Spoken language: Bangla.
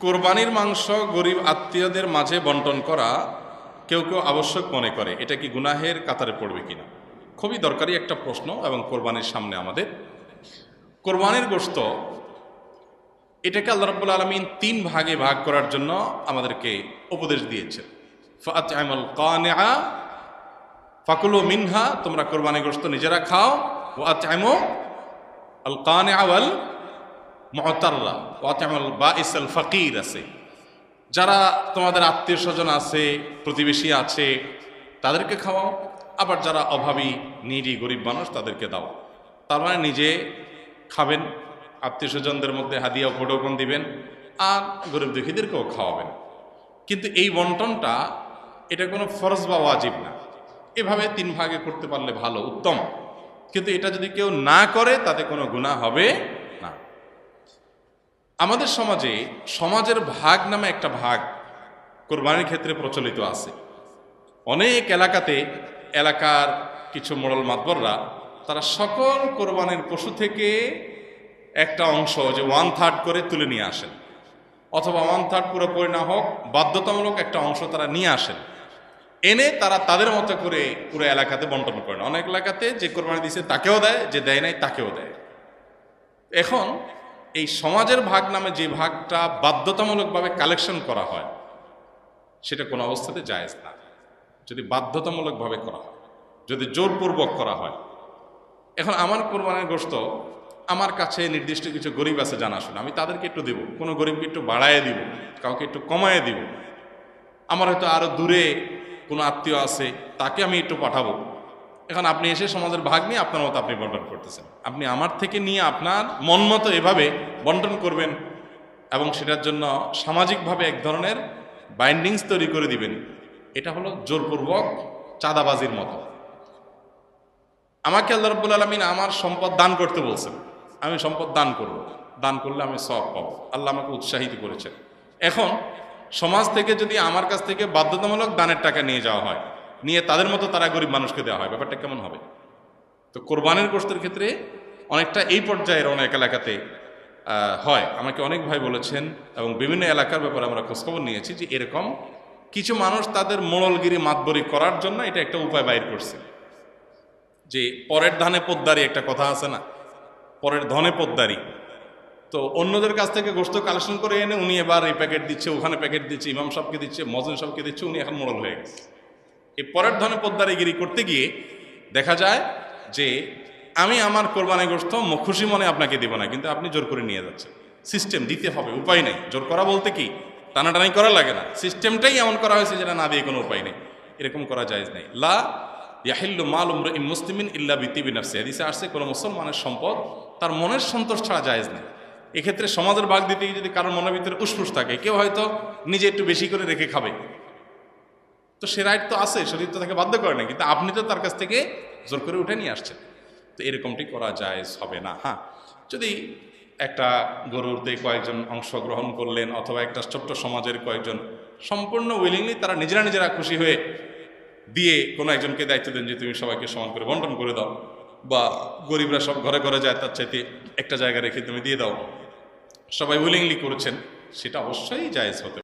কোরবানির মাংস গরিব আত্মীয়দের মাঝে বন্টন করা কেউ কেউ আবশ্যক মনে করে, এটা কি গুনাহের কাতারে পড়বে কিনা? খুবই দরকারি একটা প্রশ্ন। এবং কোরবানির সামনে আমাদের কোরবানির গোশত, এটাকে আল্লাহ রাব্বুল আলামিন 3 ভাগে ভাগ করার জন্য আমাদেরকে উপদেশ দিয়েছেন। ফাআত'আমুল কানিআ ফাকুলু মিনহা, তোমরা কোরবানির গোশত নিজেরা খাও। ওয়াত'আমু আল কানিআ ওয়াল মুতাররা ওয়াত'আমুল বাঈসাল ফাকির আছে, যারা তোমাদের আত্মীয় স্বজন আছে, প্রতিবেশী আছে, তাদেরকে খাওয়াও। আবার যারা অভাবী, নিডি, গরিব মানুষ, তাদেরকে দাও। তার মানে নিজে খাবেন, আত্মীয় স্বজনদের মধ্যে হাদিয়া উপঢৌকন দিবেন, আর গরিব দুঃখীদেরকেও খাওয়াবেন। কিন্তু এই বন্টনটা এটা কোনো ফরজ বা ওয়াজিব না। এভাবে 3 ভাগে করতে পারলে ভালো, উত্তম। কিন্তু এটা যদি কেউ না করে তাতে কোনো গুনাহ হবে না। আমাদের সমাজে সমাজের ভাগ নামে একটা ভাগ কোরবানির ক্ষেত্রে প্রচলিত আছে। অনেক এলাকাতে এলাকার কিছু মোড়ল মাতবররা তারা সকল কোরবানির পশু থেকে একটা অংশ, যে 1/3 করে তুলে নিয়ে আসেন, অথবা 1/3 পুরোপুরি না হোক বাধ্যতামূলক একটা অংশ তারা নিয়ে আসেন, এনে তারা তাদের মতো করে পুরো এলাকাতে বন্টন করেন। অনেক এলাকাতে যে কোরবানি দিয়েছে তাকেও দেয়, যে দেয় নাই তাকেও দেয়। এখন এই সমাজের ভাগ নামে যে ভাগটা বাধ্যতামূলকভাবে কালেকশন করা হয়, সেটা কোনো অবস্থাতে জায়েজ না। যদি বাধ্যতামূলকভাবে করা হয়, যদি জোরপূর্বক করা হয়। এখন আমার কোরবানির গোশত আমার কাছে নির্দিষ্ট কিছু গরিব আছে জানাশোনা, আমি তাদেরকে একটু দেব, কোনো গরিবকে একটু বাড়ায় দিব, কাউকে একটু কমায় দিব। আমার হয়তো আরো দূরে কোনো আত্মীয় আছে, তাকে আমি একটু পাঠাবো। এখন আপনি এসে সমাজের ভাগ নিয়ে আপনার মতো আপনি বন্টন করতেছেন। আপনি আমার থেকে নিয়ে আপনার মন মতো এভাবে বন্টন করবেন, এবং সেটার জন্য সামাজিকভাবে এক ধরনের বাইন্ডিংস তৈরি করে দিবেন। এটা হলো জোরপূর্বক চাঁদাবাজির মতো। আমাকে আল্লাহ রাব্বুল আলামিন আমার সম্পদ দান করতে বলছেন, আমি সম্পদ দান করব, দান করলে আমি সওয়াব পাবো। আল্লাহ আমাকে উৎসাহিত করেছেন। এখন সমাজ থেকে যদি আমার কাছ থেকে বাধ্যতামূলক দানের টাকা নিয়ে যাওয়া হয়, নিয়ে তাদের মতো তারা গরিব মানুষকে দেওয়া হয়, ব্যাপারটা কেমন হবে? তো কোরবানির গোশতের ক্ষেত্রে অনেকটা এই পর্যায়ের অনেক এলাকাতে হয়। আমাকে অনেক ভাই বলেছেন, এবং বিভিন্ন এলাকার ব্যাপারে আমরা খোঁজখবর নিয়েছি, যে এরকম কিছু মানুষ তাদের মোড়লগিরি মাতবরি করার জন্য এটা একটা উপায় বাইর করছে। যে পরের ধানে পোদ্দারি একটা কথা আছে না, পরের ধনে পোদ্দারি। তো অন্যদের কাছ থেকে গোশত কালেকশন করে এনে উনি এবার এই প্যাকেট দিচ্ছে, ওখানে প্যাকেট দিচ্ছে, ইমাম সাহেবকে দিচ্ছে, মজলিস সাহেবকে দিচ্ছে, উনি এখন মোড়ল হয়ে গেছে। এই পরের ধনে পোদ্দারিগিরি করতে গিয়ে দেখা যায় যে আমি আমার কোরবানি গোশত খুশি মনে আপনাকে দিব না, কিন্তু আপনি জোর করে নিয়ে যাচ্ছেন। সিস্টেম দিতে হবে, উপায় নেই। জোর করা বলতে কি টানাটানি করা লাগে না, সিস্টেমটাই এমন করা হয়েছে যেটা না দিয়ে কোনো উপায় নেই। এরকম করা জায়েজ নেই। লা ইয়াহিল্লু মাল ইমরিইন মুসলিমিন ইল্লা বিতিবি নাফসি, হাদিসে আসছে কোনো মুসলমানের সম্পদ তার মনের সন্তোষ ছাড়া জায়েজ নেই। এক্ষেত্রে সমাজের ভাগ দিতে গিয়ে যদি কারোর মনের ভিতরে উসফুস থাকে, কেউ হয়তো নিজে একটু বেশি করে রেখে খাবে, তো সে রাইট তো আছে, শরীর তো তাকে বাধ্য করে না, কিন্তু আপনি তো তার কাছ থেকে জোর করে উঠে নিয়ে আসছেন। তো এরকমটি করা জায়েজ হবে না। হ্যাঁ, যদি একটা গরুতে কয়েকজন অংশগ্রহণ করলেন, অথবা একটা ছোট্ট সমাজের কয়েকজন সম্পূর্ণ উইলিংলি তারা নিজেরা খুশি হয়ে দিয়ে কোনো একজনকে দায়িত্ব দেন যে তুমি সবাইকে সমান করে বন্টন করে দাও, বা গরিবরা সব ঘরে ঘরে যায়, তার চাইতে একটা জায়গা রেখে তুমি দিয়ে দাও, সবাই উইলিংলি করেছেন, সেটা অবশ্যই জায়েজ হতে